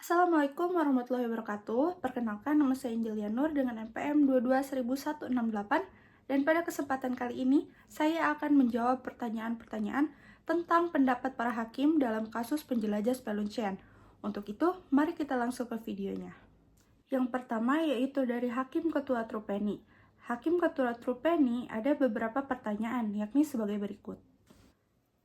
Assalamualaikum warahmatullahi wabarakatuh. Perkenalkan, nama saya Angelia Nur dengan NPM 22.168 dan pada kesempatan kali ini saya akan menjawab pertanyaan-pertanyaan tentang pendapat para hakim dalam kasus penjelajah Speluncean. Untuk itu, mari kita langsung ke videonya. Yang pertama yaitu dari Hakim Ketua Trupeni. Hakim Ketua Trupeni ada beberapa pertanyaan, yakni sebagai berikut.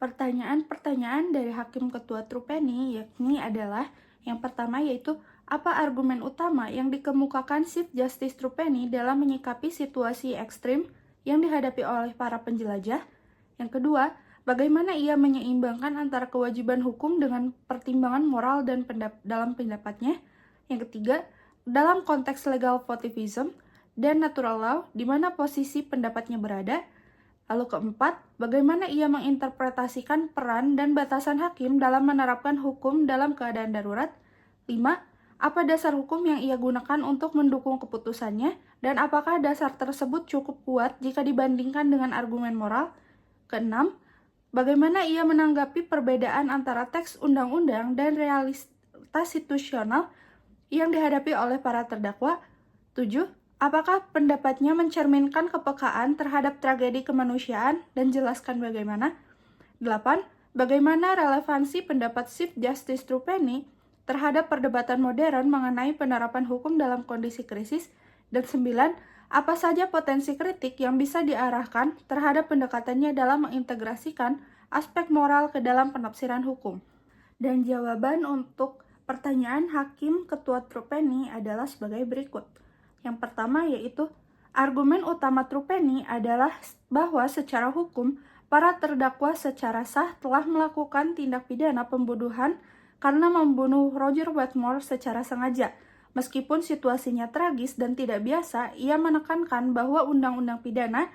Pertanyaan-pertanyaan dari Hakim Ketua Trupeni yakni adalah yang pertama yaitu apa argumen utama yang dikemukakan Chief Justice Trupeni dalam menyikapi situasi ekstrim yang dihadapi oleh para penjelajah? Yang kedua, bagaimana ia menyeimbangkan antara kewajiban hukum dengan pertimbangan moral dan dalam pendapatnya? Yang ketiga, dalam konteks legal positivism dan natural law, di mana posisi pendapatnya berada? Lalu keempat, bagaimana ia menginterpretasikan peran dan batasan hakim dalam menerapkan hukum dalam keadaan darurat? 5. Apa dasar hukum yang ia gunakan untuk mendukung keputusannya? Dan apakah dasar tersebut cukup kuat jika dibandingkan dengan argumen moral? Keenam, bagaimana ia menanggapi perbedaan antara teks undang-undang dan realitas situasional yang dihadapi oleh para terdakwa? 7. Apakah pendapatnya mencerminkan kepekaan terhadap tragedi kemanusiaan dan jelaskan bagaimana? 8. Bagaimana relevansi pendapat Chief Justice Trupeni terhadap perdebatan modern mengenai penerapan hukum dalam kondisi krisis? Dan 9. Apa saja potensi kritik yang bisa diarahkan terhadap pendekatannya dalam mengintegrasikan aspek moral ke dalam penafsiran hukum? Dan jawaban untuk pertanyaan Hakim Ketua Trupeni adalah sebagai berikut. Yang pertama yaitu, argumen utama Trupeni adalah bahwa secara hukum, para terdakwa secara sah telah melakukan tindak pidana pembunuhan karena membunuh Roger Watmore secara sengaja. Meskipun situasinya tragis dan tidak biasa, ia menekankan bahwa undang-undang pidana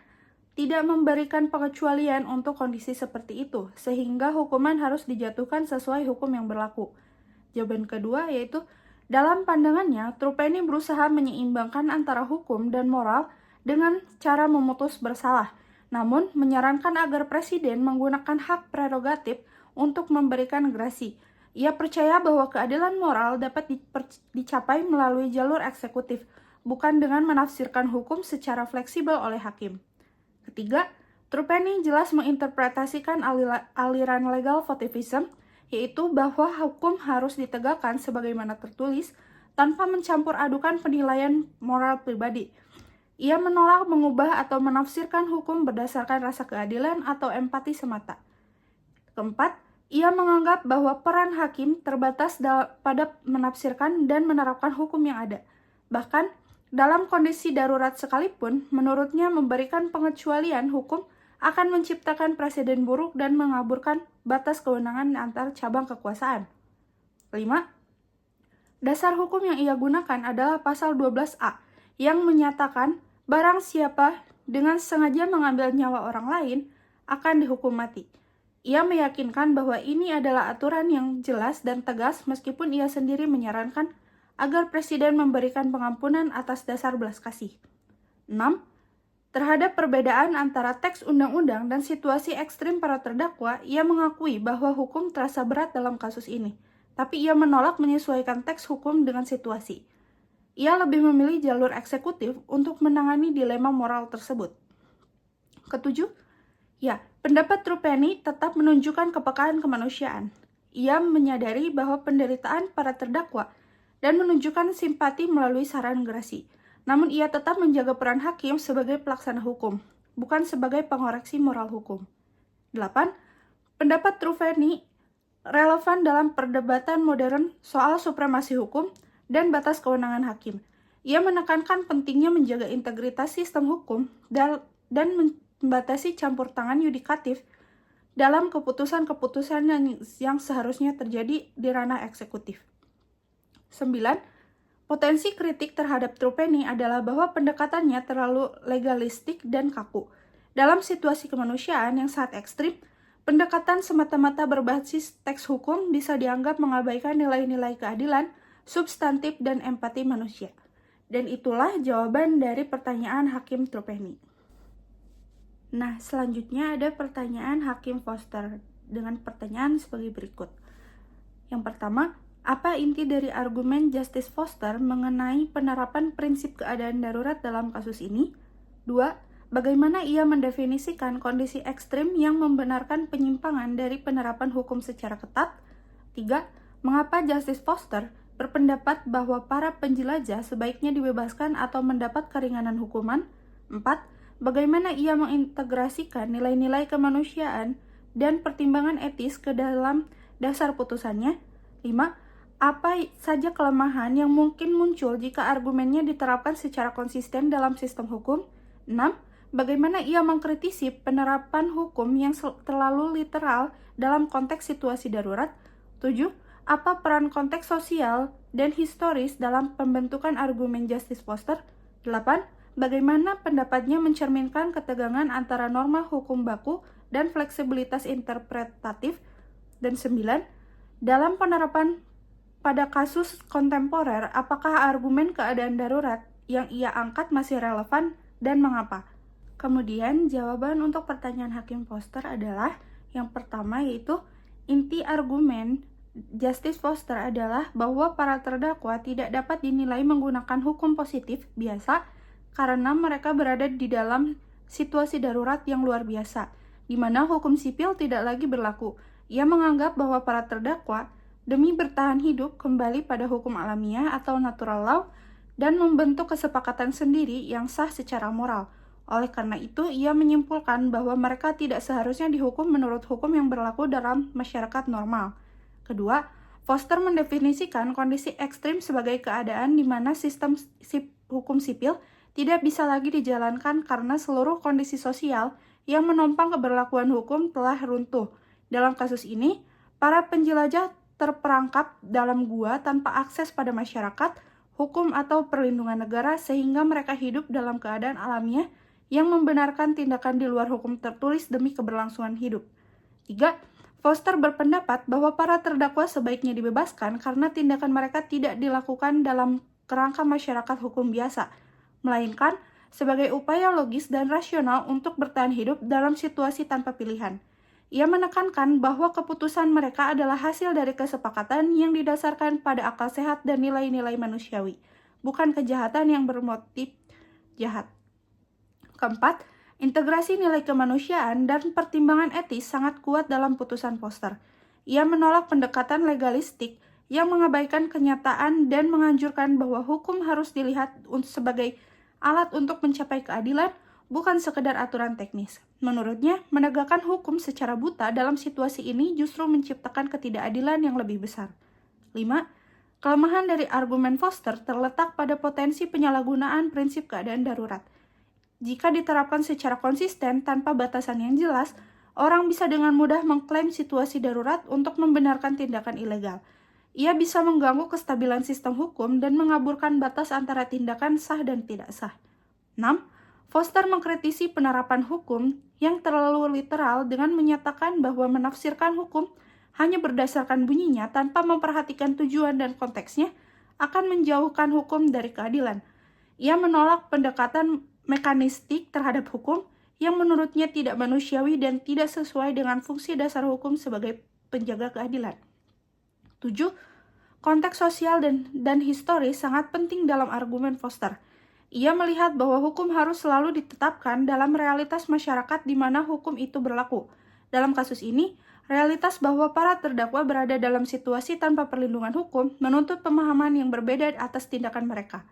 tidak memberikan pengecualian untuk kondisi seperti itu, sehingga hukuman harus dijatuhkan sesuai hukum yang berlaku. Jawaban kedua yaitu, dalam pandangannya, Trupeni berusaha menyeimbangkan antara hukum dan moral dengan cara memutus bersalah, namun menyarankan agar presiden menggunakan hak prerogatif untuk memberikan grasi. Ia percaya bahwa keadilan moral dapat dicapai melalui jalur eksekutif, bukan dengan menafsirkan hukum secara fleksibel oleh hakim. Ketiga, Trupeni jelas menginterpretasikan aliran legal positivism, yaitu bahwa hukum harus ditegakkan sebagaimana tertulis tanpa mencampur adukan penilaian moral pribadi. Ia menolak mengubah atau menafsirkan hukum berdasarkan rasa keadilan atau empati semata. Keempat, ia menganggap bahwa peran hakim terbatas pada menafsirkan dan menerapkan hukum yang ada. Bahkan, dalam kondisi darurat sekalipun, menurutnya memberikan pengecualian hukum akan menciptakan presiden buruk dan mengaburkan batas kewenangan antar cabang kekuasaan. 5. Dasar hukum yang ia gunakan adalah pasal 12A yang menyatakan barang siapa dengan sengaja mengambil nyawa orang lain akan dihukum mati. Ia meyakinkan bahwa ini adalah aturan yang jelas dan tegas meskipun ia sendiri menyarankan agar presiden memberikan pengampunan atas dasar belas kasih. 6. Terhadap perbedaan antara teks undang-undang dan situasi ekstrim para terdakwa, ia mengakui bahwa hukum terasa berat dalam kasus ini, tapi ia menolak menyesuaikan teks hukum dengan situasi. Ia lebih memilih jalur eksekutif untuk menangani dilema moral tersebut. Ketujuh, pendapat Trupeni tetap menunjukkan kepekaan kemanusiaan. Ia menyadari bahwa penderitaan para terdakwa dan menunjukkan simpati melalui saran grasi. Namun ia tetap menjaga peran hakim sebagai pelaksana hukum, bukan sebagai pengoreksi moral hukum. 8. Pendapat Trupeni relevan dalam perdebatan modern soal supremasi hukum dan batas kewenangan hakim. Ia menekankan pentingnya menjaga integritas sistem hukum dan membatasi campur tangan yudikatif dalam keputusan-keputusan yang seharusnya terjadi di ranah eksekutif. 9. Potensi kritik terhadap Trupeni adalah bahwa pendekatannya terlalu legalistik dan kaku. Dalam situasi kemanusiaan yang sangat ekstrim, pendekatan semata-mata berbasis teks hukum bisa dianggap mengabaikan nilai-nilai keadilan, substantif, dan empati manusia. Dan itulah jawaban dari pertanyaan Hakim Trupeni. Nah, selanjutnya ada pertanyaan Hakim Foster dengan pertanyaan sebagai berikut. Yang pertama, Apa inti dari argumen Justice Foster mengenai penerapan prinsip keadaan darurat dalam kasus ini? 2. Bagaimana ia mendefinisikan kondisi ekstrim yang membenarkan penyimpangan dari penerapan hukum secara ketat? 3. Mengapa Justice Foster berpendapat bahwa para penjelajah sebaiknya dibebaskan atau mendapat keringanan hukuman? 4. Bagaimana ia mengintegrasikan nilai-nilai kemanusiaan dan pertimbangan etis ke dalam dasar putusannya? 5. Apa saja kelemahan yang mungkin muncul jika argumennya diterapkan secara konsisten dalam sistem hukum? 6. Bagaimana ia mengkritisi penerapan hukum yang terlalu literal dalam konteks situasi darurat? 7. Apa peran konteks sosial dan historis dalam pembentukan argumen Justice Foster? 8. Bagaimana pendapatnya mencerminkan ketegangan antara norma hukum baku dan fleksibilitas interpretatif? Dan 9. Dalam penerapan pada kasus kontemporer, apakah argumen keadaan darurat yang ia angkat masih relevan dan mengapa? Kemudian, jawaban untuk pertanyaan Hakim Foster adalah yang pertama, yaitu inti argumen Justice Foster adalah bahwa para terdakwa tidak dapat dinilai menggunakan hukum positif biasa karena mereka berada di dalam situasi darurat yang luar biasa, di mana hukum sipil tidak lagi berlaku. Ia menganggap bahwa para terdakwa demi bertahan hidup kembali pada hukum alamiah atau natural law dan membentuk kesepakatan sendiri yang sah secara moral. Oleh karena itu, ia menyimpulkan bahwa mereka tidak seharusnya dihukum menurut hukum yang berlaku dalam masyarakat normal. Kedua, Foster mendefinisikan kondisi ekstrim sebagai keadaan di mana sistem hukum sipil tidak bisa lagi dijalankan karena seluruh kondisi sosial yang menopang keberlakuan hukum telah runtuh. Dalam kasus ini, para penjelajah terperangkap dalam gua tanpa akses pada masyarakat, hukum atau perlindungan negara sehingga mereka hidup dalam keadaan alamiah yang membenarkan tindakan di luar hukum tertulis demi keberlangsungan hidup. 3. Foster berpendapat bahwa para terdakwa sebaiknya dibebaskan karena tindakan mereka tidak dilakukan dalam kerangka masyarakat hukum biasa, melainkan sebagai upaya logis dan rasional untuk bertahan hidup dalam situasi tanpa pilihan. Ia menekankan bahwa keputusan mereka adalah hasil dari kesepakatan yang didasarkan pada akal sehat dan nilai-nilai manusiawi, bukan kejahatan yang bermotif jahat. Keempat, integrasi nilai kemanusiaan dan pertimbangan etis sangat kuat dalam putusan Foster. Ia menolak pendekatan legalistik yang mengabaikan kenyataan dan menganjurkan bahwa hukum harus dilihat sebagai alat untuk mencapai keadilan, bukan sekedar aturan teknis. Menurutnya, menegakkan hukum secara buta dalam situasi ini justru menciptakan ketidakadilan yang lebih besar. 5. Kelemahan dari argumen Foster terletak pada potensi penyalahgunaan prinsip keadaan darurat. Jika diterapkan secara konsisten tanpa batasan yang jelas, orang bisa dengan mudah mengklaim situasi darurat untuk membenarkan tindakan ilegal. Ia bisa mengganggu kestabilan sistem hukum dan mengaburkan batas antara tindakan sah dan tidak sah. 6. Foster mengkritisi penerapan hukum yang terlalu literal dengan menyatakan bahwa menafsirkan hukum hanya berdasarkan bunyinya tanpa memperhatikan tujuan dan konteksnya akan menjauhkan hukum dari keadilan. Ia menolak pendekatan mekanistik terhadap hukum yang menurutnya tidak manusiawi dan tidak sesuai dengan fungsi dasar hukum sebagai penjaga keadilan. 7. Konteks sosial dan historis sangat penting dalam argumen Foster. Ia melihat bahwa hukum harus selalu ditetapkan dalam realitas masyarakat di mana hukum itu berlaku. Dalam kasus ini, realitas bahwa para terdakwa berada dalam situasi tanpa perlindungan hukum menuntut pemahaman yang berbeda atas tindakan mereka.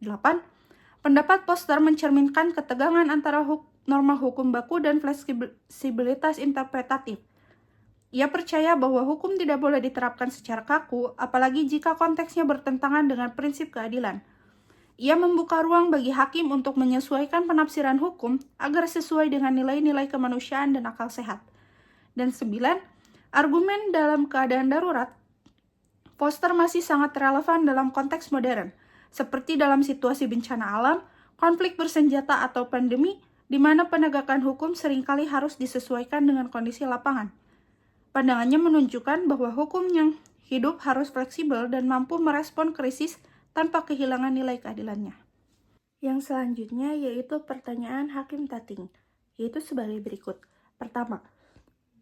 8. Pendapat Foster mencerminkan ketegangan antara norma hukum baku dan fleksibilitas interpretatif. Ia percaya bahwa hukum tidak boleh diterapkan secara kaku, apalagi jika konteksnya bertentangan dengan prinsip keadilan. Ia membuka ruang bagi hakim untuk menyesuaikan penafsiran hukum agar sesuai dengan nilai-nilai kemanusiaan dan akal sehat. Dan 9. Argumen dalam keadaan darurat Foster masih sangat relevan dalam konteks modern, seperti dalam situasi bencana alam, konflik bersenjata atau pandemi, di mana penegakan hukum seringkali harus disesuaikan dengan kondisi lapangan. Pandangannya menunjukkan bahwa hukum yang hidup harus fleksibel dan mampu merespon krisis tanpa kehilangan nilai keadilannya. Yang selanjutnya yaitu pertanyaan Hakim Tating, yaitu sebagai berikut. Pertama,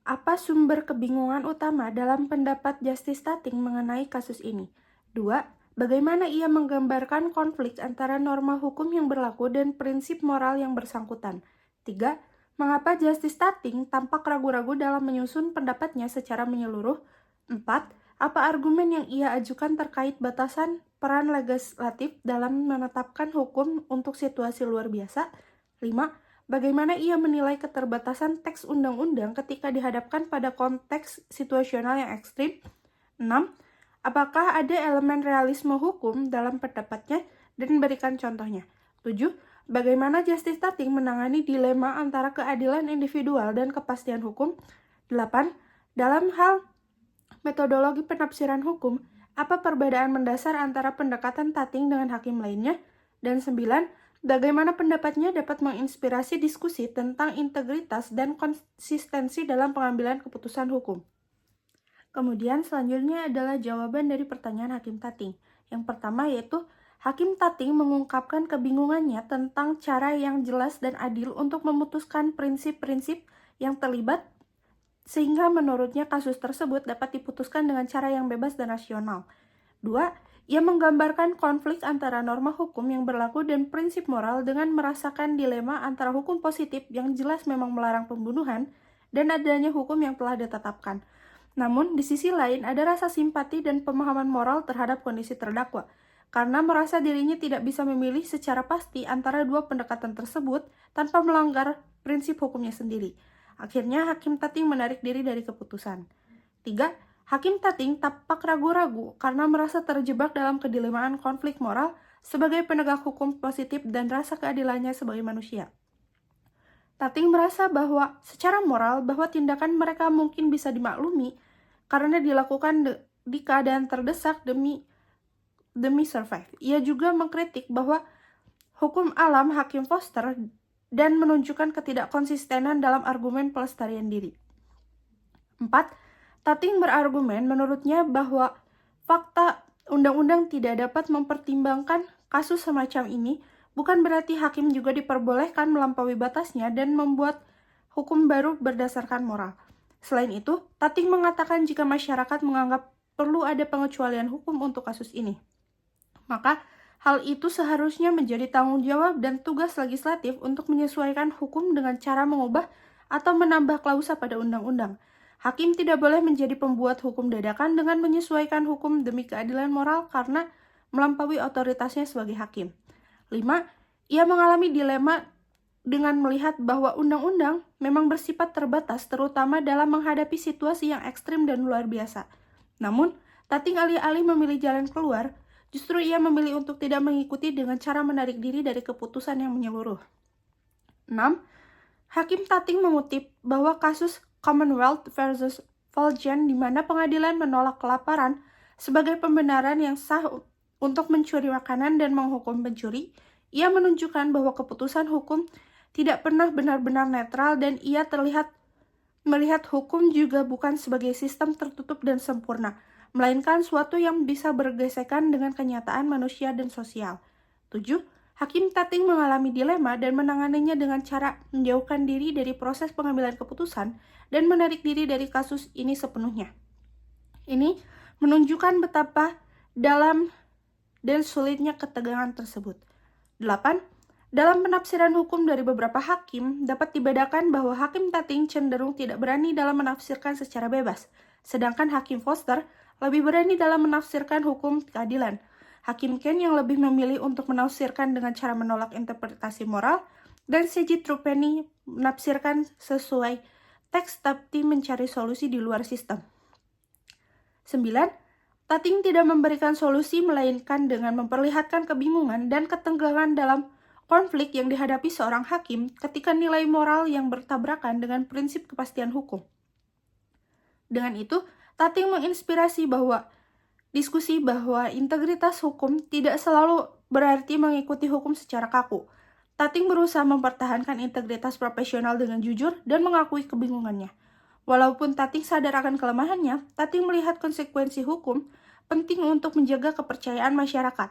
Apa sumber kebingungan utama dalam pendapat Justice Tating mengenai kasus ini? 2. Bagaimana ia menggambarkan konflik antara norma hukum yang berlaku dan prinsip moral yang bersangkutan? 3. Mengapa Justice Tating tampak ragu-ragu dalam menyusun pendapatnya secara menyeluruh? 4. Apa argumen yang ia ajukan terkait batasan peran legislatif dalam menetapkan hukum untuk situasi luar biasa? 5. Bagaimana ia menilai keterbatasan teks undang-undang ketika dihadapkan pada konteks situasional yang ekstrim? 6. Apakah ada elemen realisme hukum dalam pendapatnya dan berikan contohnya? 7. Bagaimana Justice Tating menangani dilema antara keadilan individual dan kepastian hukum? 8. Dalam hal metodologi penafsiran hukum, apa perbedaan mendasar antara pendekatan Tating dengan hakim lainnya? Dan 9. Bagaimana pendapatnya dapat menginspirasi diskusi tentang integritas dan konsistensi dalam pengambilan keputusan hukum? Kemudian selanjutnya adalah jawaban dari pertanyaan Hakim Tating. Yang pertama yaitu, Hakim Tating mengungkapkan kebingungannya tentang cara yang jelas dan adil untuk memutuskan prinsip-prinsip yang terlibat sehingga menurutnya kasus tersebut dapat diputuskan dengan cara yang bebas dan rasional. 2. Ia menggambarkan konflik antara norma hukum yang berlaku dan prinsip moral dengan merasakan dilema antara hukum positif yang jelas memang melarang pembunuhan dan adanya hukum yang telah ditetapkan. Namun, di sisi lain ada rasa simpati dan pemahaman moral terhadap kondisi terdakwa, karena merasa dirinya tidak bisa memilih secara pasti antara dua pendekatan tersebut tanpa melanggar prinsip hukumnya sendiri. Akhirnya, Hakim Tating menarik diri dari keputusan. 3. Hakim Tating tampak ragu-ragu karena merasa terjebak dalam kedilemaan konflik moral sebagai penegak hukum positif dan rasa keadilannya sebagai manusia. Tating merasa bahwa secara moral bahwa tindakan mereka mungkin bisa dimaklumi karena dilakukan di keadaan terdesak demi survive. Ia juga mengkritik bahwa hukum alam Hakim Foster dan menunjukkan ketidakkonsistenan dalam argumen pelestarian diri. 4. Tating berargumen menurutnya bahwa fakta undang-undang tidak dapat mempertimbangkan kasus semacam ini bukan berarti hakim juga diperbolehkan melampaui batasnya dan membuat hukum baru berdasarkan moral. Selain itu, Tating mengatakan jika masyarakat menganggap perlu ada pengecualian hukum untuk kasus ini, maka hal itu seharusnya menjadi tanggung jawab dan tugas legislatif untuk menyesuaikan hukum dengan cara mengubah atau menambah klausa pada undang-undang. Hakim tidak boleh menjadi pembuat hukum dadakan dengan menyesuaikan hukum demi keadilan moral karena melampaui otoritasnya sebagai hakim. 5. Ia mengalami dilema dengan melihat bahwa undang-undang memang bersifat terbatas terutama dalam menghadapi situasi yang ekstrim dan luar biasa. Namun, Tating alih-alih memilih jalan keluar, justru ia memilih untuk tidak mengikuti dengan cara menarik diri dari keputusan yang menyeluruh. 6. Hakim Tating mengutip bahwa kasus Commonwealth versus Fulgen di mana pengadilan menolak kelaparan sebagai pembenaran yang sah untuk mencuri makanan dan menghukum pencuri, ia menunjukkan bahwa keputusan hukum tidak pernah benar-benar netral dan ia melihat hukum juga bukan sebagai sistem tertutup dan sempurna, melainkan suatu yang bisa bergesekan dengan kenyataan manusia dan sosial. 7. Hakim Tating mengalami dilema dan menanganinya dengan cara menjauhkan diri dari proses pengambilan keputusan dan menarik diri dari kasus ini sepenuhnya. Ini menunjukkan betapa dalam dan sulitnya ketegangan tersebut. 8. Dalam penafsiran hukum dari beberapa hakim, dapat dibedakan bahwa Hakim Tating cenderung tidak berani dalam menafsirkan secara bebas, sedangkan Hakim Foster lebih berani dalam menafsirkan hukum keadilan. Hakim Ken yang lebih memilih untuk menafsirkan dengan cara menolak interpretasi moral, dan C.J. Trupany menafsirkan sesuai teks tapi mencari solusi di luar sistem. 9. Tating tidak memberikan solusi melainkan dengan memperlihatkan kebingungan dan ketegangan dalam konflik yang dihadapi seorang hakim ketika nilai moral yang bertabrakan dengan prinsip kepastian hukum. Dengan itu, Tating menginspirasi diskusi bahwa integritas hukum tidak selalu berarti mengikuti hukum secara kaku. Tating berusaha mempertahankan integritas profesional dengan jujur dan mengakui kebingungannya. Walaupun Tating sadar akan kelemahannya, Tating melihat konsekuensi hukum penting untuk menjaga kepercayaan masyarakat.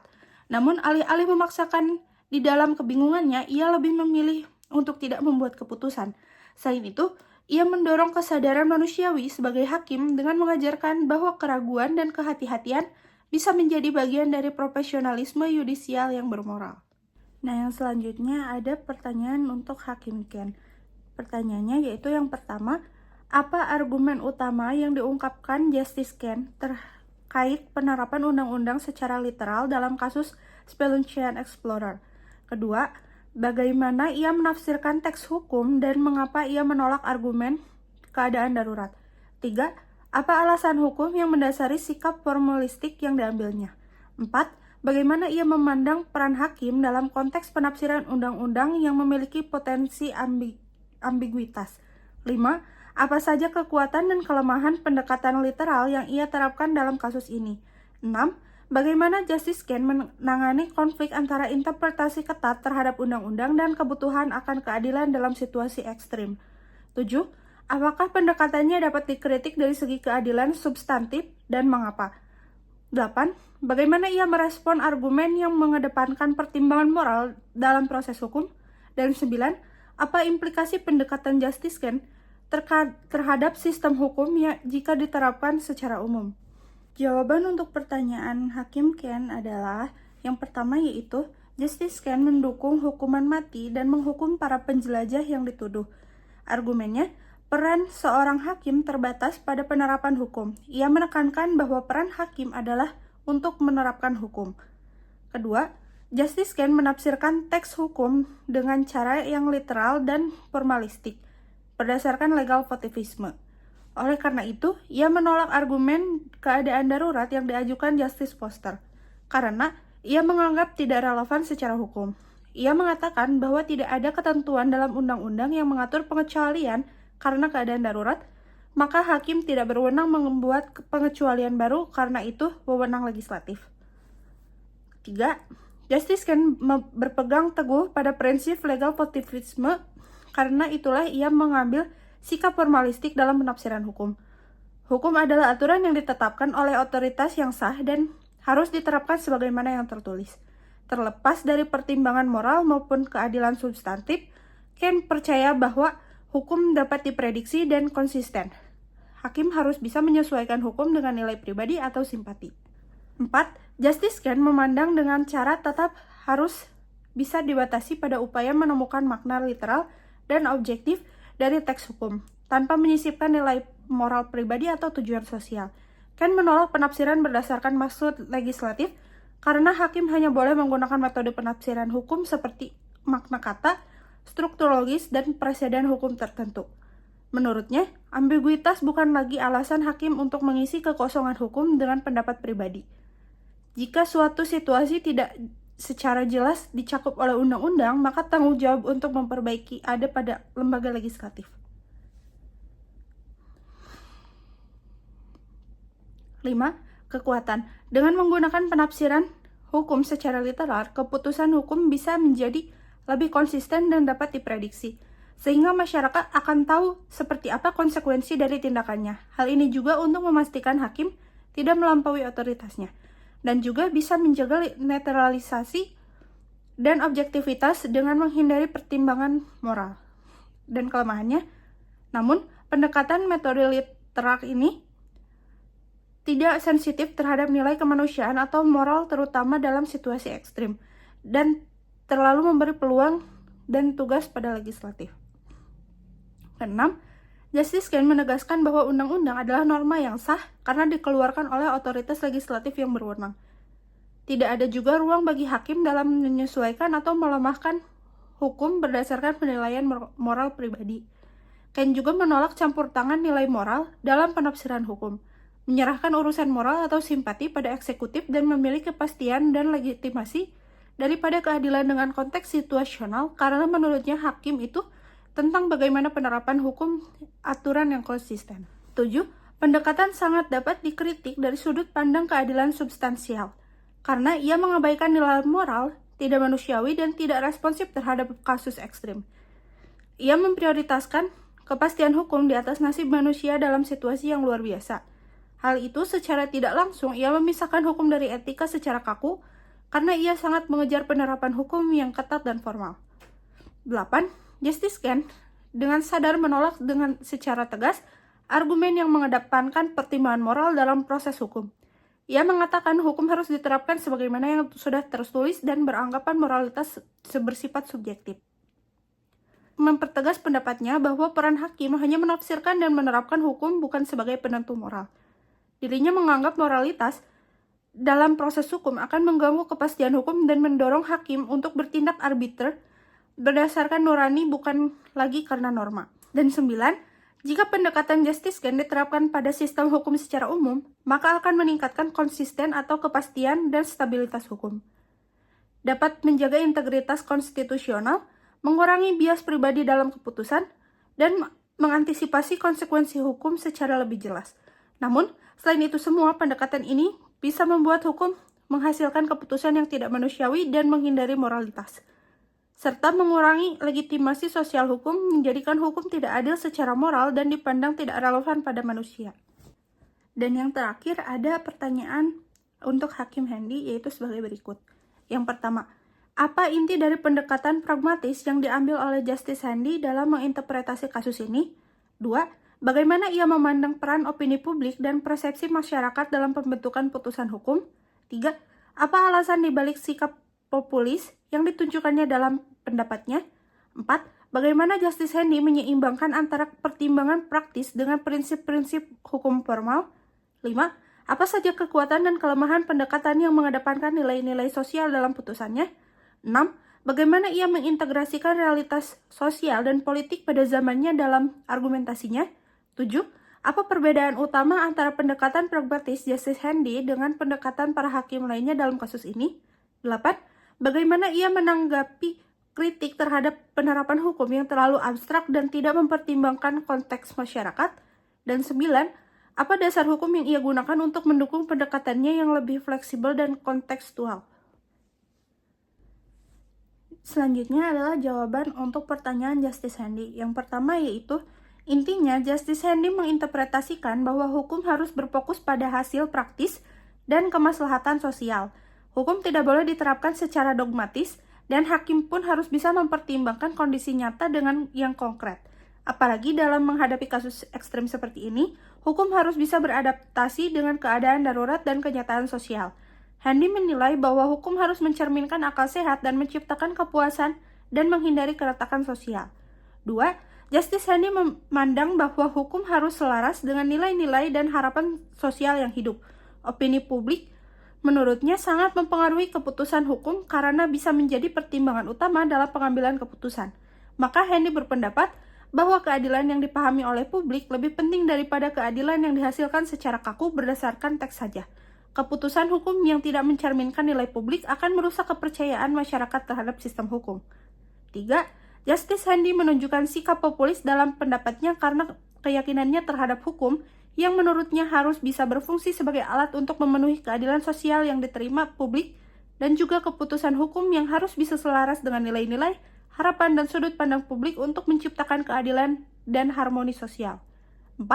Namun alih-alih memaksakan di dalam kebingungannya, ia lebih memilih untuk tidak membuat keputusan. Selain itu, Ia mendorong kesadaran manusiawi sebagai hakim dengan mengajarkan bahwa keraguan dan kehati-hatian bisa menjadi bagian dari profesionalisme yudisial yang bermoral. Nah, yang selanjutnya ada pertanyaan untuk Hakim Ken. Pertanyaannya yaitu yang pertama, apa argumen utama yang diungkapkan Justice Ken terkait penerapan undang-undang secara literal dalam kasus Speluncean Explorer? Kedua, bagaimana ia menafsirkan teks hukum dan mengapa ia menolak argumen keadaan darurat? Tiga, apa alasan hukum yang mendasari sikap formalistik yang diambilnya? Empat, bagaimana ia memandang peran hakim dalam konteks penafsiran undang-undang yang memiliki potensi ambiguitas? Lima, apa saja kekuatan dan kelemahan pendekatan literal yang ia terapkan dalam kasus ini? Enam, bagaimana Justice Ken menangani konflik antara interpretasi ketat terhadap undang-undang dan kebutuhan akan keadilan dalam situasi ekstrim? 7. Apakah pendekatannya dapat dikritik dari segi keadilan substantif dan mengapa? 8. Bagaimana ia merespon argumen yang mengedepankan pertimbangan moral dalam proses hukum? Dan 9. Apa implikasi pendekatan Justice Ken terhadap sistem hukum jika diterapkan secara umum? Jawaban untuk pertanyaan Hakim Ken adalah yang pertama yaitu Justice Ken mendukung hukuman mati dan menghukum para penjelajah yang dituduh. Argumennya, peran seorang hakim terbatas pada penerapan hukum. Ia menekankan bahwa peran hakim adalah untuk menerapkan hukum. Kedua, Justice Ken menafsirkan teks hukum dengan cara yang literal dan formalistik, berdasarkan legal positivisme. Oleh karena itu, ia menolak argumen keadaan darurat yang diajukan Justice Foster, karena ia menganggap tidak relevan secara hukum. Ia mengatakan bahwa tidak ada ketentuan dalam undang-undang yang mengatur pengecualian karena keadaan darurat, maka hakim tidak berwenang membuat pengecualian baru karena itu wewenang legislatif. 3. Justice Ken berpegang teguh pada prinsip legal positivisme, karena itulah ia mengambil sikap formalistik dalam penafsiran hukum. Hukum adalah aturan yang ditetapkan oleh otoritas yang sah dan harus diterapkan sebagaimana yang tertulis. Terlepas dari pertimbangan moral maupun keadilan substantif, Ken percaya bahwa hukum dapat diprediksi dan konsisten. Hakim harus bisa menyesuaikan hukum dengan nilai pribadi atau simpati. 4. Justice Ken memandang dengan cara tetap harus bisa dibatasi pada upaya menemukan makna literal dan objektif dari teks hukum, tanpa menyisipkan nilai moral pribadi atau tujuan sosial. Ken menolak penafsiran berdasarkan maksud legislatif, karena hakim hanya boleh menggunakan metode penafsiran hukum seperti makna kata, struktur logis, dan preseden hukum tertentu. Menurutnya, ambiguitas bukan lagi alasan hakim untuk mengisi kekosongan hukum dengan pendapat pribadi. Jika suatu situasi tidak secara jelas dicakup oleh undang-undang, maka tanggung jawab untuk memperbaiki ada pada lembaga legislatif. 5. Kekuatan. Dengan menggunakan penafsiran hukum secara literal, keputusan hukum bisa menjadi lebih konsisten dan dapat diprediksi, sehingga masyarakat akan tahu seperti apa konsekuensi dari tindakannya. Hal ini juga untuk memastikan hakim tidak melampaui otoritasnya, dan juga bisa menjaga netralisasi dan objektivitas dengan menghindari pertimbangan moral dan kelemahannya. Namun, pendekatan metode literal ini tidak sensitif terhadap nilai kemanusiaan atau moral, terutama dalam situasi ekstrim, dan terlalu memberi peluang dan tugas pada legislatif. 6. Justice Ken menegaskan bahwa undang-undang adalah norma yang sah karena dikeluarkan oleh otoritas legislatif yang berwenang. Tidak ada juga ruang bagi hakim dalam menyesuaikan atau melemahkan hukum berdasarkan penilaian moral pribadi. Ken juga menolak campur tangan nilai moral dalam penafsiran hukum, menyerahkan urusan moral atau simpati pada eksekutif dan memiliki kepastian dan legitimasi daripada keadilan dengan konteks situasional, karena menurutnya hakim itu tentang bagaimana penerapan hukum aturan yang konsisten. 7. Pendekatan sangat dapat dikritik dari sudut pandang keadilan substansial, karena ia mengabaikan nilai moral, tidak manusiawi, dan tidak responsif terhadap kasus ekstrim. Ia memprioritaskan kepastian hukum di atas nasib manusia dalam situasi yang luar biasa. Hal itu secara tidak langsung ia memisahkan hukum dari etika secara kaku, karena ia sangat mengejar penerapan hukum yang ketat dan formal. 8. Justice Ken dengan sadar menolak dengan secara tegas argumen yang mengedepankan pertimbangan moral dalam proses hukum. Ia mengatakan hukum harus diterapkan sebagaimana yang sudah tertulis dan beranggapan moralitas bersifat subjektif. Mempertegas pendapatnya bahwa peran hakim hanya menafsirkan dan menerapkan hukum bukan sebagai penentu moral. Dirinya menganggap moralitas dalam proses hukum akan mengganggu kepastian hukum dan mendorong hakim untuk bertindak arbiter berdasarkan nurani bukan lagi karena norma. Dan 9, jika pendekatan justice game diterapkan pada sistem hukum secara umum, maka akan meningkatkan konsisten atau kepastian dan stabilitas hukum. Dapat menjaga integritas konstitusional, mengurangi bias pribadi dalam keputusan, dan mengantisipasi konsekuensi hukum secara lebih jelas. Namun, selain itu semua, pendekatan ini bisa membuat hukum menghasilkan keputusan yang tidak manusiawi dan menghindari moralitas, serta mengurangi legitimasi sosial hukum, menjadikan hukum tidak adil secara moral dan dipandang tidak relevan pada manusia. Dan yang terakhir, ada pertanyaan untuk Hakim Handy, yaitu sebagai berikut. Yang pertama, apa inti dari pendekatan pragmatis yang diambil oleh Justice Handy dalam menginterpretasi kasus ini? 2. Bagaimana ia memandang peran opini publik dan persepsi masyarakat dalam pembentukan putusan hukum? 3. Apa alasan dibalik sikap populis yang ditunjukkannya dalam pendapatnya? 4. Bagaimana Justice Handy menyeimbangkan antara pertimbangan praktis dengan prinsip-prinsip hukum formal? 5. Apa saja kekuatan dan kelemahan pendekatan yang mengedepankan nilai-nilai sosial dalam putusannya? 6. Bagaimana ia mengintegrasikan realitas sosial dan politik pada zamannya dalam argumentasinya? 7. Apa perbedaan utama antara pendekatan pragmatis Justice Handy dengan pendekatan para hakim lainnya dalam kasus ini? 8. Bagaimana ia menanggapi kritik terhadap penerapan hukum yang terlalu abstrak dan tidak mempertimbangkan konteks masyarakat? Dan 9. Apa dasar hukum yang ia gunakan untuk mendukung pendekatannya yang lebih fleksibel dan kontekstual? Selanjutnya adalah jawaban untuk pertanyaan Justice Handy. Yang pertama yaitu, intinya, Justice Handy menginterpretasikan bahwa hukum harus berfokus pada hasil praktis dan kemaslahatan sosial. Hukum tidak boleh diterapkan secara dogmatis, dan hakim pun harus bisa mempertimbangkan kondisi nyata dengan yang konkret. Apalagi dalam menghadapi kasus ekstrem seperti ini, hukum harus bisa beradaptasi dengan keadaan darurat dan kenyataan sosial. Handy menilai bahwa hukum harus mencerminkan akal sehat dan menciptakan kepuasan dan menghindari keretakan sosial. 2. Justice Handy memandang bahwa hukum harus selaras dengan nilai-nilai dan harapan sosial yang hidup. Opini publik menurutnya sangat mempengaruhi keputusan hukum karena bisa menjadi pertimbangan utama dalam pengambilan keputusan. Maka Handy berpendapat bahwa keadilan yang dipahami oleh publik lebih penting daripada keadilan yang dihasilkan secara kaku berdasarkan teks saja. Keputusan hukum yang tidak mencerminkan nilai publik akan merusak kepercayaan masyarakat terhadap sistem hukum. 3. Justice Handy menunjukkan sikap populis dalam pendapatnya karena keyakinannya terhadap hukum yang menurutnya harus bisa berfungsi sebagai alat untuk memenuhi keadilan sosial yang diterima publik dan juga keputusan hukum yang harus bisa selaras dengan nilai-nilai, harapan dan sudut pandang publik untuk menciptakan keadilan dan harmoni sosial. 4.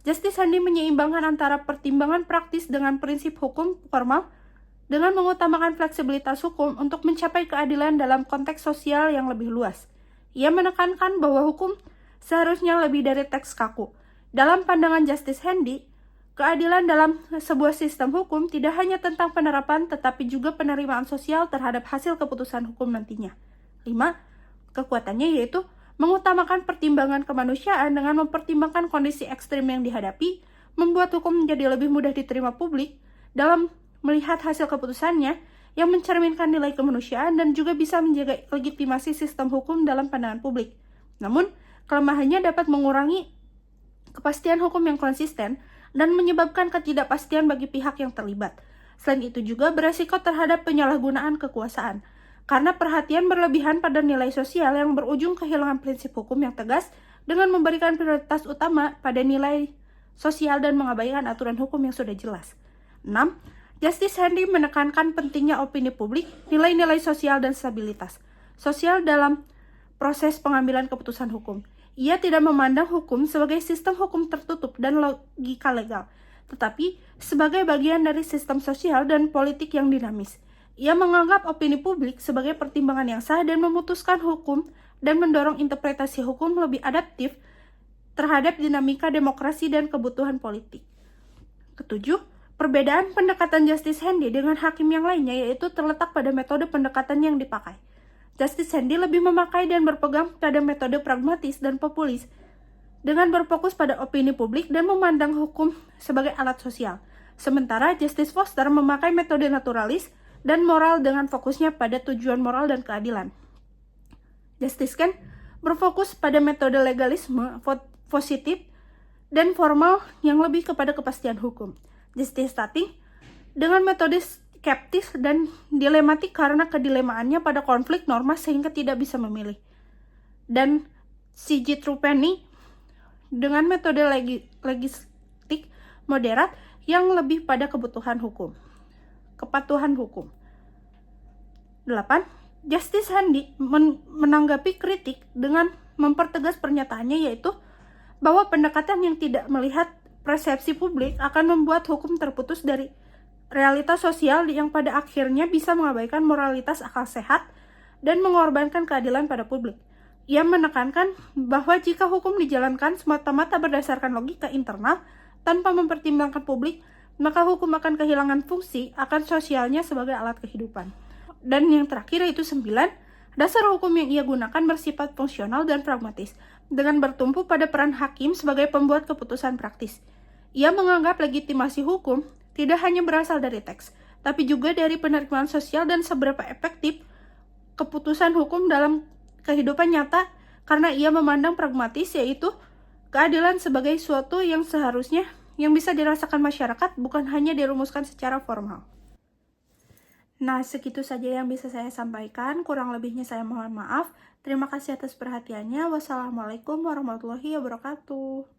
Justice Handy menyeimbangkan antara pertimbangan praktis dengan prinsip hukum formal dengan mengutamakan fleksibilitas hukum untuk mencapai keadilan dalam konteks sosial yang lebih luas. Ia menekankan bahwa hukum seharusnya lebih dari teks kaku. Dalam pandangan Justice Handy, keadilan dalam sebuah sistem hukum tidak hanya tentang penerapan tetapi juga penerimaan sosial terhadap hasil keputusan hukum nantinya. 5. Kekuatannya yaitu mengutamakan pertimbangan kemanusiaan dengan mempertimbangkan kondisi ekstrim yang dihadapi, membuat hukum menjadi lebih mudah diterima publik dalam melihat hasil keputusannya yang mencerminkan nilai kemanusiaan dan juga bisa menjaga legitimasi sistem hukum dalam pandangan publik. Namun, kelemahannya dapat mengurangi kepastian hukum yang konsisten dan menyebabkan ketidakpastian bagi pihak yang terlibat. Selain itu juga beresiko terhadap penyalahgunaan kekuasaan, karena perhatian berlebihan pada nilai sosial yang berujung kehilangan prinsip hukum yang tegas dengan memberikan prioritas utama pada nilai sosial dan mengabaikan aturan hukum yang sudah jelas. 6. Justice Handy menekankan pentingnya opini publik, nilai-nilai sosial dan stabilitas sosial dalam proses pengambilan keputusan hukum. Ia tidak memandang hukum sebagai sistem hukum tertutup dan logika legal, tetapi sebagai bagian dari sistem sosial dan politik yang dinamis. Ia menganggap opini publik sebagai pertimbangan yang sah dan memutuskan hukum dan mendorong interpretasi hukum lebih adaptif terhadap dinamika demokrasi dan kebutuhan politik. Ketujuh, perbedaan pendekatan Justice Handy dengan hakim yang lainnya yaitu terletak pada metode pendekatan yang dipakai. Justice Handy lebih memakai dan berpegang pada metode pragmatis dan populis dengan berfokus pada opini publik dan memandang hukum sebagai alat sosial. Sementara Justice Foster memakai metode naturalis dan moral dengan fokusnya pada tujuan moral dan keadilan. Justice Kent berfokus pada metode legalisme positif dan formal yang lebih kepada kepastian hukum. Justice Stating dengan metode skeptis dan dilematik karena kedilemaannya pada konflik norma sehingga tidak bisa memilih. Dan C.J. Trupany dengan metode legistik moderat yang lebih pada kepatuhan hukum. 8. Justice Handy menanggapi kritik dengan mempertegas pernyataannya yaitu bahwa pendekatan yang tidak melihat persepsi publik akan membuat hukum terputus dari realitas sosial yang pada akhirnya bisa mengabaikan moralitas akal sehat dan mengorbankan keadilan pada publik. Ia menekankan bahwa jika hukum dijalankan semata-mata berdasarkan logika internal tanpa mempertimbangkan publik, maka hukum akan kehilangan fungsi akan sosialnya sebagai alat kehidupan. Dan yang terakhir yaitu 9, dasar hukum yang ia gunakan bersifat fungsional dan pragmatis, dengan bertumpu pada peran hakim sebagai pembuat keputusan praktis. Ia menganggap legitimasi hukum tidak hanya berasal dari teks, tapi juga dari penerimaan sosial dan seberapa efektif keputusan hukum dalam kehidupan nyata, karena ia memandang pragmatis yaitu keadilan sebagai suatu yang seharusnya yang bisa dirasakan masyarakat, bukan hanya dirumuskan secara formal. Nah, segitu saja yang bisa saya sampaikan. Kurang lebihnya saya mohon maaf. Terima kasih atas perhatiannya. Wassalamualaikum warahmatullahi wabarakatuh.